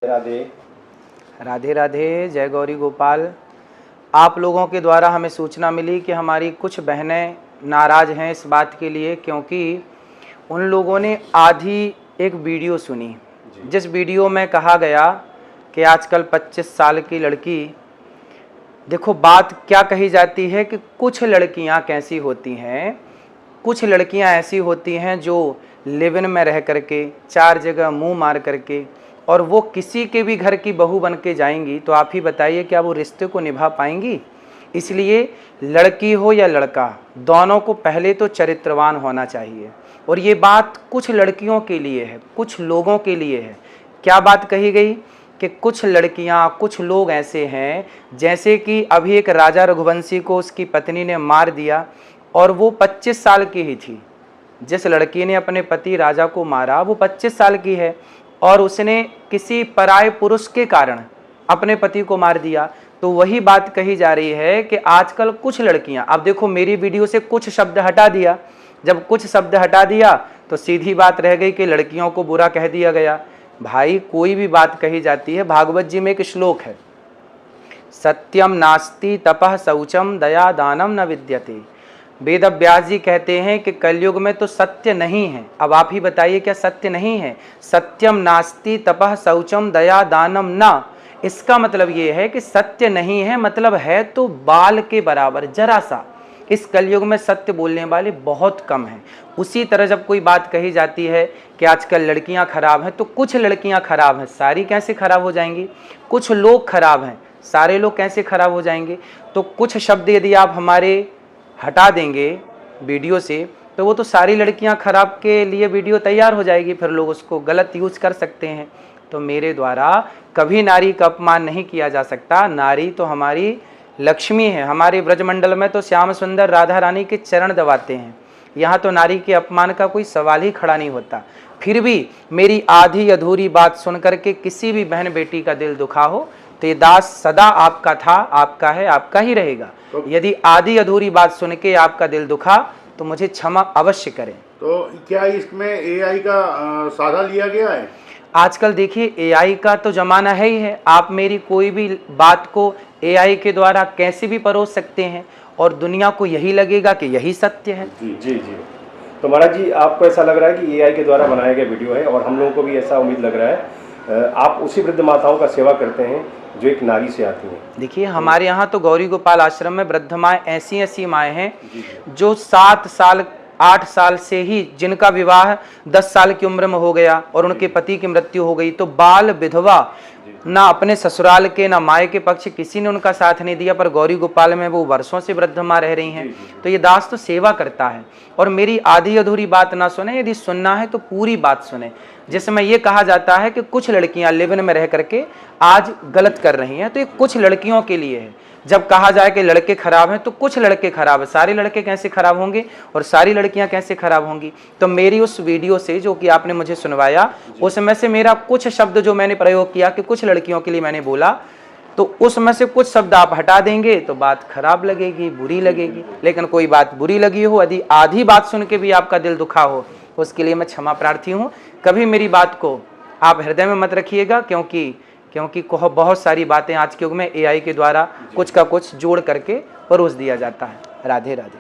राधे राधे राधे। जय गौरी गोपाल। आप लोगों के द्वारा हमें सूचना मिली कि हमारी कुछ बहनें नाराज़ हैं इस बात के लिए, क्योंकि उन लोगों ने आधी एक वीडियो सुनी जिस वीडियो में कहा गया कि आजकल 25 साल की लड़की, देखो बात क्या कही जाती है कि कुछ लड़कियां कैसी होती हैं, कुछ लड़कियां ऐसी होती हैं जो लिव इन में रह करके 4 जगह मुंह मार करके और वो किसी के भी घर की बहू बन के जाएंगी, तो आप ही बताइए क्या वो रिश्ते को निभा पाएंगी। इसलिए लड़की हो या लड़का, दोनों को पहले तो चरित्रवान होना चाहिए। और ये बात कुछ लड़कियों के लिए है, कुछ लोगों के लिए है। क्या बात कही गई कि कुछ लड़कियां, कुछ लोग ऐसे हैं, जैसे कि अभी एक राजा रघुवंशी को उसकी पत्नी ने मार दिया और वो 25 साल की ही थी। जिस लड़की ने अपने पति राजा को मारा वो 25 साल की है और उसने किसी पराये पुरुष के कारण अपने पति को मार दिया। तो वही बात कही जा रही है कि आजकल कुछ लड़कियां, अब देखो मेरी वीडियो से कुछ शब्द हटा दिया, जब कुछ शब्द हटा दिया तो सीधी बात रह गई कि लड़कियों को बुरा कह दिया गया। भाई कोई भी बात कही जाती है, भागवत जी में एक श्लोक है, सत्यम नास्ति तपः शौचम दया दानम न विद्यते। वेद व्यास जी कहते हैं कि कलयुग में तो सत्य नहीं है। अब आप ही बताइए क्या सत्य नहीं है। सत्यम नास्ति तपः शौचम दया दानम न, इसका मतलब ये है कि सत्य नहीं है, मतलब है तो बाल के बराबर, जरा सा। इस कलयुग में सत्य बोलने वाले बहुत कम हैं। उसी तरह जब कोई बात कही जाती है कि आजकल लड़कियां खराब हैं, तो कुछ लड़कियां खराब हैं, सारी कैसे खराब हो जाएंगी। कुछ लोग खराब हैं, सारे लोग कैसे खराब हो जाएंगे। तो कुछ शब्द यदि आप हमारे हटा देंगे वीडियो से, तो वो तो सारी लड़कियां खराब के लिए वीडियो तैयार हो जाएगी, फिर लोग उसको गलत यूज कर सकते हैं। तो मेरे द्वारा कभी नारी का अपमान नहीं किया जा सकता। नारी तो हमारी लक्ष्मी है। हमारे ब्रजमंडल में तो श्याम सुंदर राधा रानी के चरण दबाते हैं, यहाँ तो नारी के अपमान का कोई सवाल ही खड़ा नहीं होता। फिर भी मेरी आधी अधूरी बात सुन करके किसी भी बहन बेटी का दिल दुखा हो तो ये दास सदा आपका था, आपका है, आपका ही रहेगा। तो यदि आधी अधूरी बात सुन के आपका दिल दुखा तो मुझे क्षमा अवश्य करें। तो क्या इसमें एआई का सहारा लिया गया है? आजकल देखिए एआई का तो जमाना है ही है। आप मेरी कोई भी बात को एआई के द्वारा कैसे भी परोस सकते हैं और दुनिया को यही लगेगा कि यही सत्य है। जी जी जी। तो महाराज जी, आपको ऐसा लग रहा है कि एआई के द्वारा बनाया गया वीडियो है, और हम लोगों को भी ऐसा उम्मीद लग रहा है आप उसी वृद्ध माताओं का सेवा करते हैं जो एक नारी से आती हैं। देखिए हमारे यहाँ तो गौरी गोपाल आश्रम में वृद्ध माएँ ऐसी माएँ हैं जो 7 साल 8 साल से ही, जिनका विवाह 10 साल की उम्र में हो गया और उनके पति की मृत्यु हो गई, तो बाल विधवा, ना अपने ससुराल के ना माए के पक्ष किसी ने उनका साथ नहीं दिया, पर गौरी गोपाल में वो वर्षों से वृद्ध माँ रह रही हैं। तो ये दास तो सेवा करता है और मेरी आधी अधूरी बात ना सुने, यदि सुनना है तो पूरी बात सुने। जिसमें ये कहा जाता है कि कुछ लड़कियां लिव इन में रह करके आज गलत कर रही हैं, तो ये कुछ लड़कियों के लिए है। जब कहा जाए कि लड़के खराब हैं तो कुछ लड़के खराब हैं, सारे लड़के कैसे खराब होंगे और सारी लड़कियां कैसे खराब होंगी। तो मेरी उस वीडियो से जो कि आपने मुझे सुनवाया, उसमें से मेरा कुछ शब्द जो मैंने प्रयोग किया कि कुछ लड़कियों के लिए मैंने बोला, तो उसमें से कुछ शब्द आप हटा देंगे तो बात खराब लगेगी, बुरी लगेगी। लेकिन कोई बात बुरी लगी हो, यदि आधी बात सुन के भी आपका दिल दुखा हो, उसके लिए मैं क्षमा प्रार्थी हूँ। कभी मेरी बात को आप हृदय में मत रखिएगा, क्योंकि बहुत सारी बातें आज के युग में एआई के द्वारा कुछ का कुछ जोड़ करके परोस दिया जाता है। राधे राधे।